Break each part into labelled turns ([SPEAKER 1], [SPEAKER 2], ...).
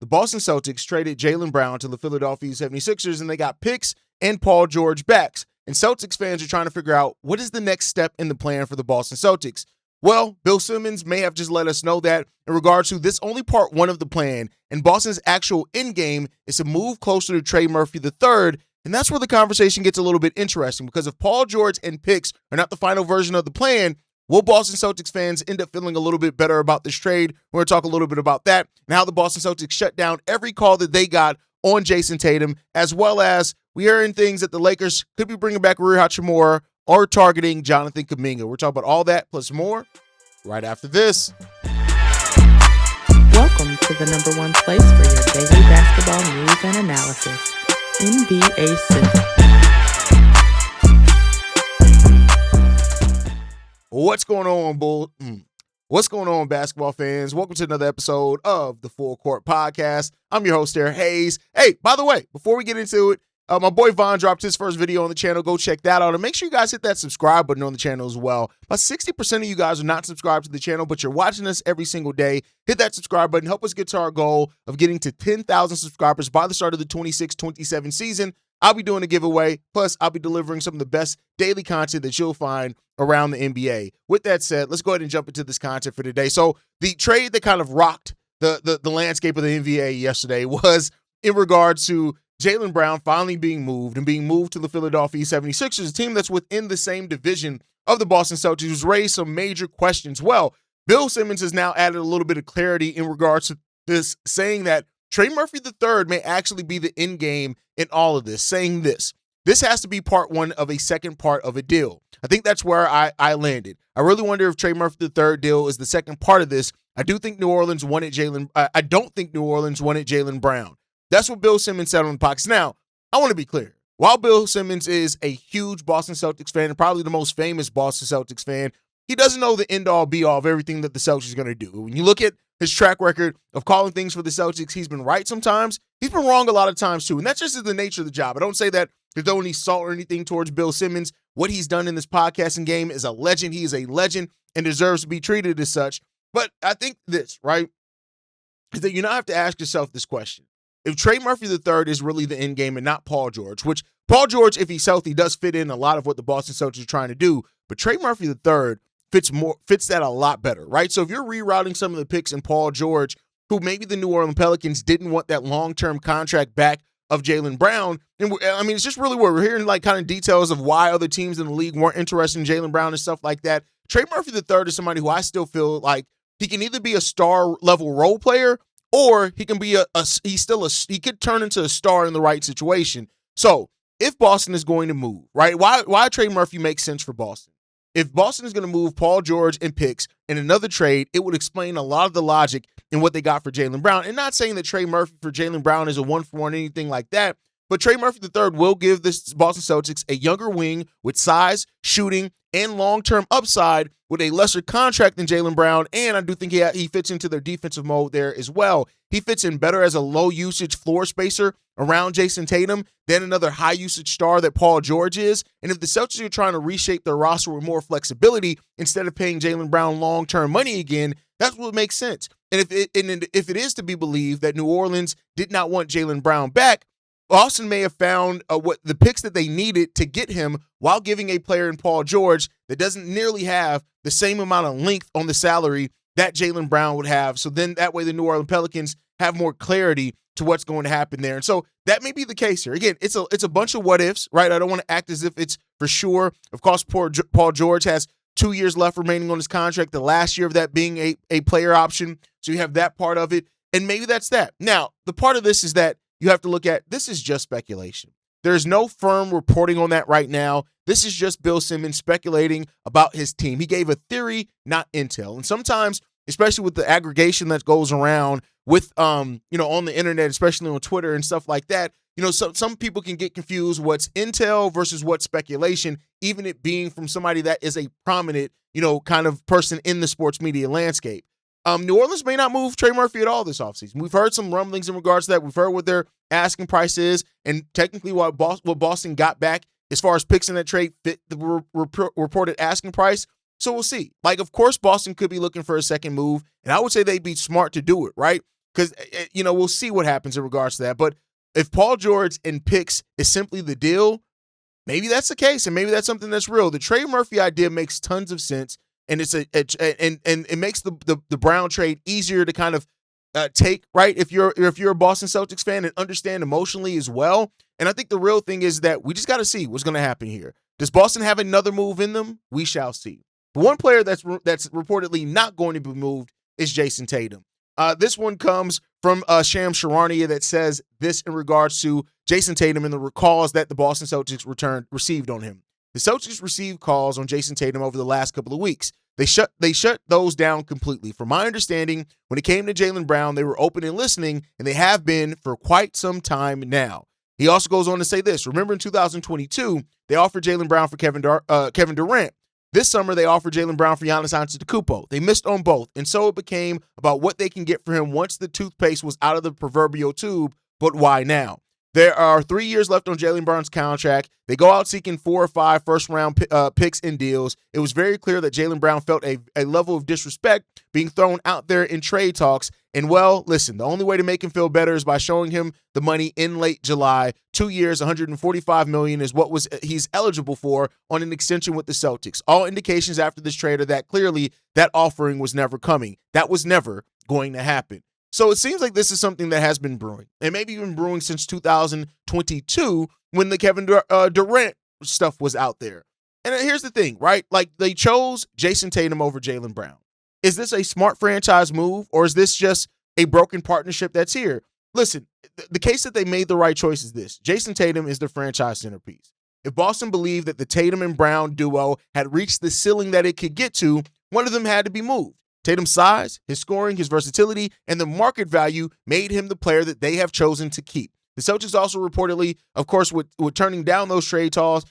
[SPEAKER 1] the Boston Celtics traded Jaylen Brown to the Philadelphia 76ers, and they got picks and Paul George backs. And Celtics fans are trying to figure out what is the next step in the plan for the Boston Celtics. Well, Bill Simmons may have just let us know that in regards to this only part one of the plan, and Boston's actual end game is to move closer to Trey Murphy III, and that's where the conversation gets a little bit interesting, because if Paul George and picks are not the final version of the plan, will Boston Celtics fans end up feeling a little bit better about this trade? We're going to talk a little bit about that and how the Boston Celtics shut down every call that they got on Jayson Tatum, as well as we're hearing things that the Lakers could be bringing back Rui Hachimura or targeting Jonathan Kuminga. We're talking about all that plus more right after this.
[SPEAKER 2] Welcome to the number one place for your daily basketball news and analysis, NBA Central.
[SPEAKER 1] What's going on, Bull? What's going on, basketball fans? Welcome to another episode of the Full Court Podcast. I'm your host there, Haize. Hey, by the way, before we get into it, my boy Vaughn dropped his first video on the channel. Go check that out. And make sure you guys hit that subscribe button on the channel as well. About 60% of you guys are not subscribed to the channel, but you're watching us every single day. Hit that subscribe button. Help us get to our goal of getting to 10,000 subscribers by the start of the 26-27 season. I'll be doing a giveaway. Plus, I'll be delivering some of the best daily content that you'll find around the NBA. With that said, let's go ahead and jump into this content for today. So the trade that kind of rocked the landscape of the NBA yesterday was in regards to Jaylen Brown finally being moved to the Philadelphia 76ers, a team that's within the same division of the Boston Celtics, who's raised some major questions. Well, Bill Simmons has now added a little bit of clarity in regards to this, saying that Trey Murphy III may actually be the end game in all of this, saying this has to be part one of a second part of a deal. I think that's where I landed. I really wonder if Trey Murphy III deal is the second part of this. I do think New Orleans wanted Jaylen. I don't think New Orleans wanted Jaylen Brown. That's what Bill Simmons said on the podcast. Now, I want to be clear. While Bill Simmons is a huge Boston Celtics fan and probably the most famous Boston Celtics fan, he doesn't know the end-all, be-all of everything that the Celtics are going to do. When you look at his track record of calling things for the Celtics, he's been right sometimes. He's been wrong a lot of times, too. And that's just the nature of the job. I don't say that to throw any salt or anything towards Bill Simmons. What he's done in this podcasting game is a legend. He is a legend and deserves to be treated as such. But I think this, right, is that you now have to ask yourself this question. If Trey Murphy III is really the end game and not Paul George, which Paul George, if he's healthy, does fit in a lot of what the Boston Celtics are trying to do, but Trey Murphy III fits that a lot better, right? So if you're rerouting some of the picks in Paul George, who maybe the New Orleans Pelicans didn't want that long-term contract back of Jaylen Brown, and I mean, it's just really weird. We're hearing like kind of details of why other teams in the league weren't interested in Jaylen Brown and stuff like that. Trey Murphy III is somebody who I still feel like he can either be a star-level role player, or he can be he could turn into a star in the right situation. So if Boston is going to move, right, why Trey Murphy makes sense for Boston. If Boston is going to move Paul George and picks in another trade, it would explain a lot of the logic in what they got for Jaylen Brown. And not saying that Trey Murphy for Jaylen Brown is a one-for-one, anything like that, but Trey Murphy III will give this Boston Celtics a younger wing with size, shooting, and long-term upside with a lesser contract than Jaylen Brown, and I do think he fits into their defensive mode there as well. He fits in better as a low-usage floor spacer around Jayson Tatum than another high-usage star that Paul George is. And if the Celtics are trying to reshape their roster with more flexibility instead of paying Jaylen Brown long-term money again, that's what makes sense. And if it is to be believed that New Orleans did not want Jaylen Brown back, Boston may have found what the picks that they needed to get him while giving a player in Paul George that doesn't nearly have the same amount of length on the salary that Jaylen Brown would have. So then that way the New Orleans Pelicans have more clarity to what's going to happen there. And so that may be the case here. Again, it's a bunch of what ifs, right? I don't want to act as if it's for sure. Of course, Paul George has 2 years left remaining on his contract, the last year of that being a player option. So you have that part of it. And maybe that's that. Now, the part of this is that you have to look at, this is just speculation. There's no firm reporting on that right now. This is just Bill Simmons speculating about his team. He gave a theory, not intel. And sometimes, especially with the aggregation that goes around with, on the internet, especially on Twitter and stuff like that, some people can get confused what's intel versus what's speculation, even it being from somebody that is a prominent, kind of person in the sports media landscape. New Orleans may not move Trey Murphy at all this offseason. We've heard some rumblings in regards to that. We've heard what their asking price is, and technically what Boston got back as far as picks in that trade fit the reported asking price. So we'll see. Like, of course, Boston could be looking for a second move, and I would say they'd be smart to do it, right? because, we'll see what happens in regards to that. But if Paul George and picks is simply the deal, maybe that's the case, and maybe that's something that's real. The Trey Murphy idea makes tons of sense, and and it makes the Brown trade easier to kind of take, right? If you're a Boston Celtics fan and understand emotionally as well. And I think the real thing is that we just got to see what's going to happen here. Does Boston have another move in them? We shall see. But one player that's reportedly not going to be moved is Jayson Tatum. This one comes from Sham Charania that says this in regards to Jayson Tatum and the calls that the Boston Celtics received on him. The Celtics received calls on Jayson Tatum over the last couple of weeks. They shut those down completely. From my understanding, when it came to Jaylen Brown, they were open and listening, and they have been for quite some time now. He also goes on to say this. Remember in 2022, they offered Jaylen Brown for Kevin Durant. This summer, they offered Jaylen Brown for Giannis Antetokounmpo. They missed on both, and so it became about what they can get for him once the toothpaste was out of the proverbial tube, but why now? There are 3 years left on Jaylen Brown's contract. They go out seeking 4 or 5 first-round picks and deals. It was very clear that Jaylen Brown felt a level of disrespect being thrown out there in trade talks. And, well, listen, the only way to make him feel better is by showing him the money in late July. 2 years, $145 million is what he's eligible for on an extension with the Celtics. All indications after this trade are that clearly that offering was never coming. That was never going to happen. So it seems like this is something that has been brewing, and maybe even brewing since 2022 when the Kevin Durant stuff was out there. And here's the thing, right? Like, they chose Jayson Tatum over Jaylen Brown. Is this a smart franchise move, or is this just a broken partnership that's here? Listen, the case that they made the right choice is this. Jayson Tatum is the franchise centerpiece. If Boston believed that the Tatum and Brown duo had reached the ceiling that it could get to, one of them had to be moved. Tatum's size, his scoring, his versatility, and the market value made him the player that they have chosen to keep. The Celtics also reportedly, of course, with turning down those trade talks,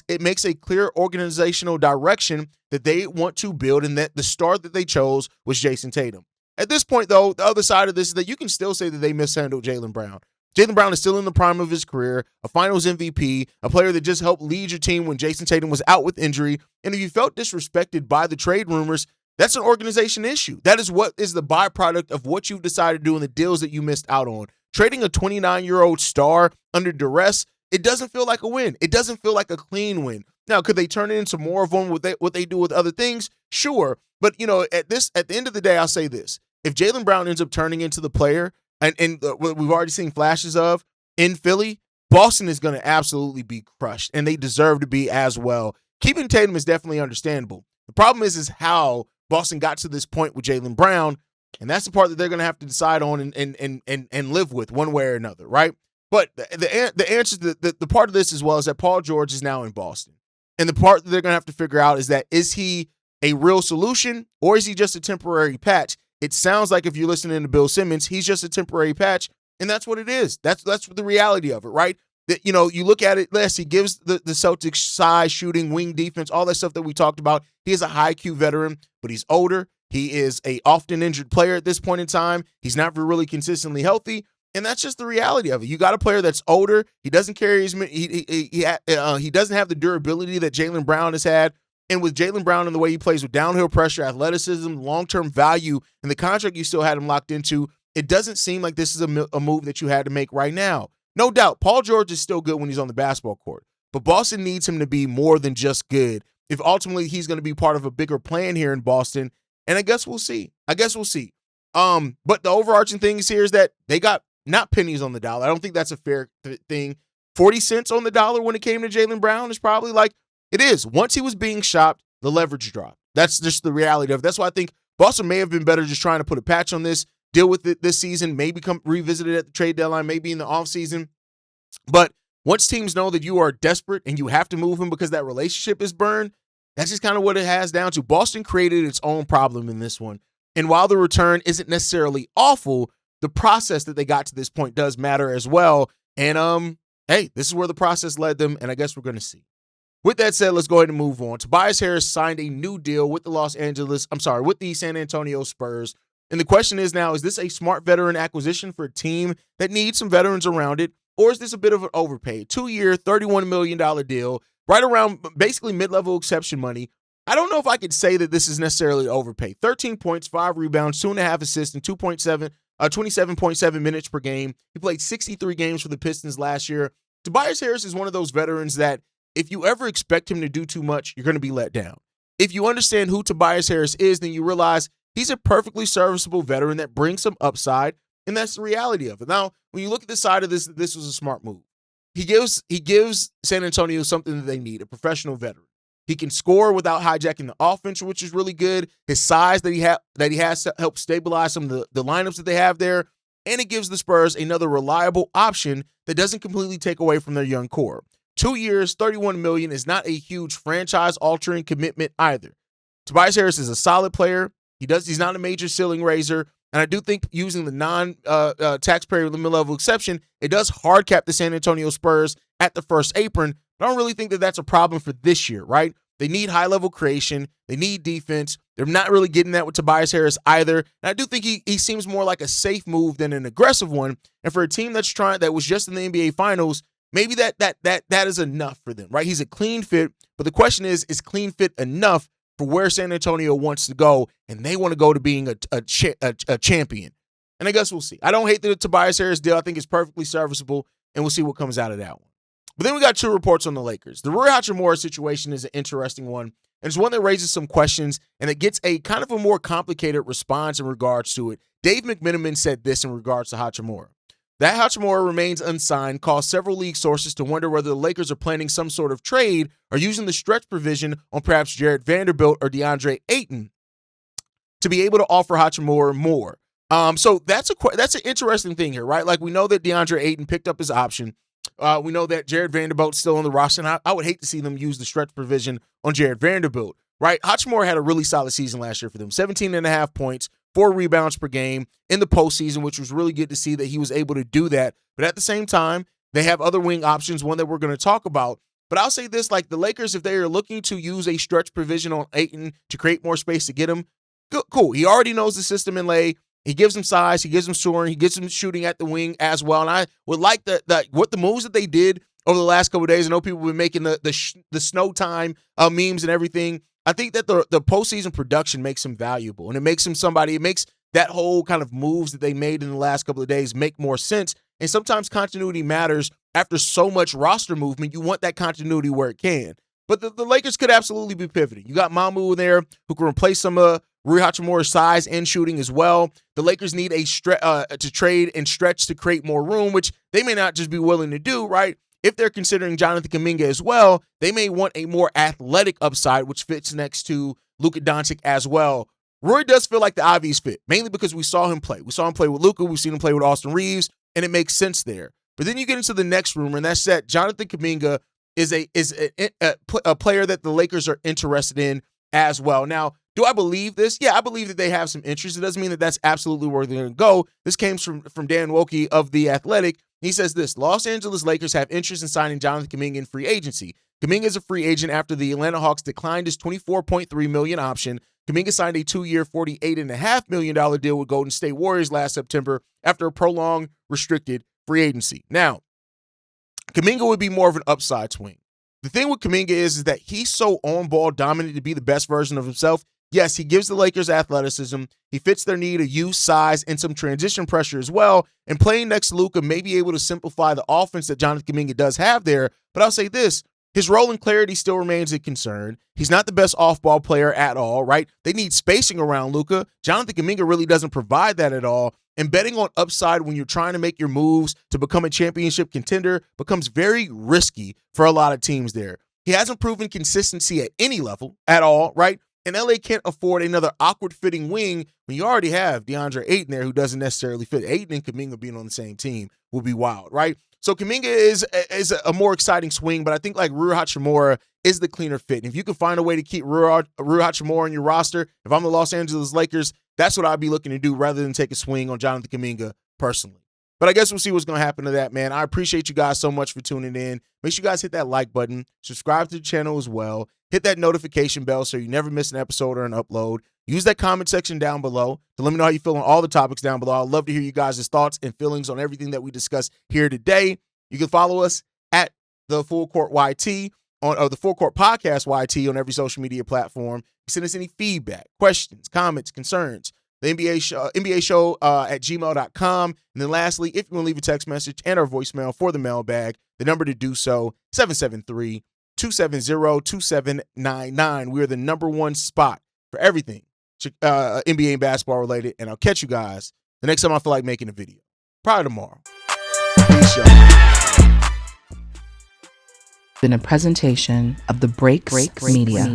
[SPEAKER 1] it makes a clear organizational direction that they want to build, and that the star that they chose was Jayson Tatum. At this point, though, the other side of this is that you can still say that they mishandled Jaylen Brown. Jaylen Brown is still in the prime of his career, a finals MVP, a player that just helped lead your team when Jayson Tatum was out with injury. And if you felt disrespected by the trade rumors, that's an organization issue. That is what is the byproduct of what you've decided to do and the deals that you missed out on. Trading a 29-year-old star under duress, it doesn't feel like a win. It doesn't feel like a clean win. Now, could they turn it into more of one with what they do with other things? Sure. But, at the end of the day, I'll say this. If Jaylen Brown ends up turning into the player, and what we've already seen flashes of in Philly, Boston is going to absolutely be crushed, and they deserve to be as well. Keeping Tatum is definitely understandable. The problem is how Boston got to this point with Jaylen Brown, and that's the part that they're going to have to decide on and live with one way or another, right? But the answer, the part of this as well is that Paul George is now in Boston. And the part that they're going to have to figure out is he a real solution, or is he just a temporary patch? It sounds like, if you're listening to Bill Simmons, he's just a temporary patch, and that's what it is. That's the reality of it, right? That, you look at it, he gives the Celtics size, shooting, wing defense, all that stuff that we talked about. He is a high IQ veteran, but he's older. He is a often injured player at this point in time. He's not really consistently healthy, and that's just the reality of it. You got a player that's older. He doesn't carry he doesn't have the durability that Jaylen Brown has had. And with Jaylen Brown and the way he plays with downhill pressure, athleticism, long-term value, and the contract you still had him locked into, it doesn't seem like this is a move that you had to make right now. No doubt, Paul George is still good when he's on the basketball court, but Boston needs him to be more than just good if ultimately he's going to be part of a bigger plan here in Boston, and I guess we'll see. But the overarching thing here is that they got not pennies on the dollar. I don't think that's a fair thing. 40 cents on the dollar when it came to Jaylen Brown is probably like it is. Once he was being shopped, the leverage dropped. That's just the reality of it. That's why I think Boston may have been better just trying to put a patch on this, deal with it this season, maybe come revisit it at the trade deadline, maybe in the offseason. But once teams know that you are desperate and you have to move him because that relationship is burned, that's just kind of what it has down to. Boston created its own problem in this one. And while the return isn't necessarily awful, the process that they got to this point does matter as well. And, hey, this is where the process led them, and I guess we're going to see. With that said, let's go ahead and move on. Tobias Harris signed a new deal with with the San Antonio Spurs. And the question is now, is this a smart veteran acquisition for a team that needs some veterans around it? Or is this a bit of an overpay? 2-year, $31 million deal, right around basically mid-level exception money. I don't know if I could say that this is necessarily overpay. 13 points, 5 rebounds, 2.5 assists, and 27.7 minutes per game. He played 63 games for the Pistons last year. Tobias Harris is one of those veterans that if you ever expect him to do too much, you're going to be let down. If you understand who Tobias Harris is, then you realize he's a perfectly serviceable veteran that brings some upside, and that's the reality of it. Now, when you look at the side of this was a smart move. He gives San Antonio something that they need, a professional veteran. He can score without hijacking the offense, which is really good. His size that he has to help stabilize some of the lineups that they have there, and it gives the Spurs another reliable option that doesn't completely take away from their young core. 2 years, $31 million is not a huge franchise-altering commitment either. Tobias Harris is a solid player. He's not a major ceiling raiser, and I do think using the non-taxpayer limit level exception, it does hard cap the San Antonio Spurs at the first apron. But I don't really think that that's a problem for this year, right? They need high-level creation. They need defense. They're not really getting that with Tobias Harris either. And I do think he seems more like a safe move than an aggressive one. And for a team that was just in the NBA Finals, maybe that is enough for them, right? He's a clean fit, but the question is clean fit enough for where San Antonio wants to go, and they want to go to being a champion. And I guess we'll see. I don't hate the Tobias Harris deal. I think it's perfectly serviceable, and we'll see what comes out of that one. But then we got two reports on the Lakers. The Rui Hachimura situation is an interesting one, and it's one that raises some questions, and it gets a kind of a more complicated response in regards to it. Dave McMenamin said this in regards to Hachimura. That Hachimura remains unsigned caused several league sources to wonder whether the Lakers are planning some sort of trade or using the stretch provision on perhaps Jared Vanderbilt or DeAndre Ayton to be able to offer Hachimura more. So that's an interesting thing here, right? Like, we know that DeAndre Ayton picked up his option. We know that Jared Vanderbilt's still on the roster, and I would hate to see them use the stretch provision on Jared Vanderbilt, right? Hachimura had a really solid season last year for them, 17.5 points, 4 rebounds per game in the postseason, which was really good to see that he was able to do that. But at the same time, they have other wing options, one that we're going to talk about. But I'll say this, like the Lakers, if they are looking to use a stretch provision on Ayton to create more space to get him, cool. He already knows the system in lay. He gives him size. He gives him scoring. He gets him shooting at the wing as well. And I would like what the moves that they did over the last couple of days. I know people have been making the snow time memes and everything. I think that the postseason production makes him valuable, and it makes him somebody. It makes that whole kind of moves that they made in the last couple of days make more sense. And sometimes continuity matters after so much roster movement. You want that continuity where it can. But the Lakers could absolutely be pivoting. You got Mamu there who can replace some of Rui Hachimura's size and shooting as well. The Lakers need to trade and stretch to create more room, which they may not just be willing to do, right? If they're considering Jonathan Kuminga as well, they may want a more athletic upside, which fits next to Luka Doncic as well. Rui does feel like the obvious fit, mainly because we saw him play. We saw him play with Luka. We've seen him play with Austin Reeves, and it makes sense there. But then you get into the next rumor, and that's that Jonathan Kuminga is a player that the Lakers are interested in as well. Now, do I believe this? Yeah, I believe that they have some interest. It doesn't mean that that's absolutely where they're going to go. This came from Dan Wilkie of The Athletic. He says this: Los Angeles Lakers have interest in signing Jonathan Kuminga in free agency. Kuminga is a free agent after the Atlanta Hawks declined his $24.3 million option. Kuminga signed a 2-year, $48.5 million deal with Golden State Warriors last September after a prolonged restricted free agency. Now, Kuminga would be more of an upside swing. The thing with Kuminga is that he's so on-ball dominant to be the best version of himself. Yes, he gives the Lakers athleticism. He fits their need of use, size, and some transition pressure as well. And playing next to Luka may be able to simplify the offense that Jonathan Kuminga does have there. But I'll say this: his role and clarity still remains a concern. He's not the best off-ball player at all, right? They need spacing around Luka. Jonathan Kuminga really doesn't provide that at all. And betting on upside when you're trying to make your moves to become a championship contender becomes very risky for a lot of teams there. He hasn't proven consistency at any level at all, right? And LA can't afford another awkward fitting wing when you already have DeAndre Ayton there who doesn't necessarily fit. Ayton and Kuminga being on the same team would be wild, right? So Kuminga is a more exciting swing, but I think like Rui Hachimura is the cleaner fit. And if you can find a way to keep Rui Hachimura on your roster, if I'm the Los Angeles Lakers, that's what I'd be looking to do rather than take a swing on Jonathan Kuminga personally. But I guess we'll see what's going to happen to that, man. I appreciate you guys so much for tuning in. Make sure you guys hit that like button, subscribe to the channel as well, hit that notification bell so you never miss an episode or an upload. Use that comment section down below to let me know how you feel on all the topics down below. I'd love to hear you guys' thoughts and feelings on everything that we discussed here today. You can follow us at the Full Court YT or the Full Court Podcast YT on every social media platform. Send us any feedback, questions, comments, concerns. the NBA show at gmail.com. And then lastly, if you want to leave a text message and our voicemail for the mailbag, the number to do so, 773-270-2799. We are the number one spot for everything NBA and basketball related. And I'll catch you guys the next time I feel like making a video. Probably tomorrow. Peace, y'all.
[SPEAKER 2] Been a presentation of the Breaks Media.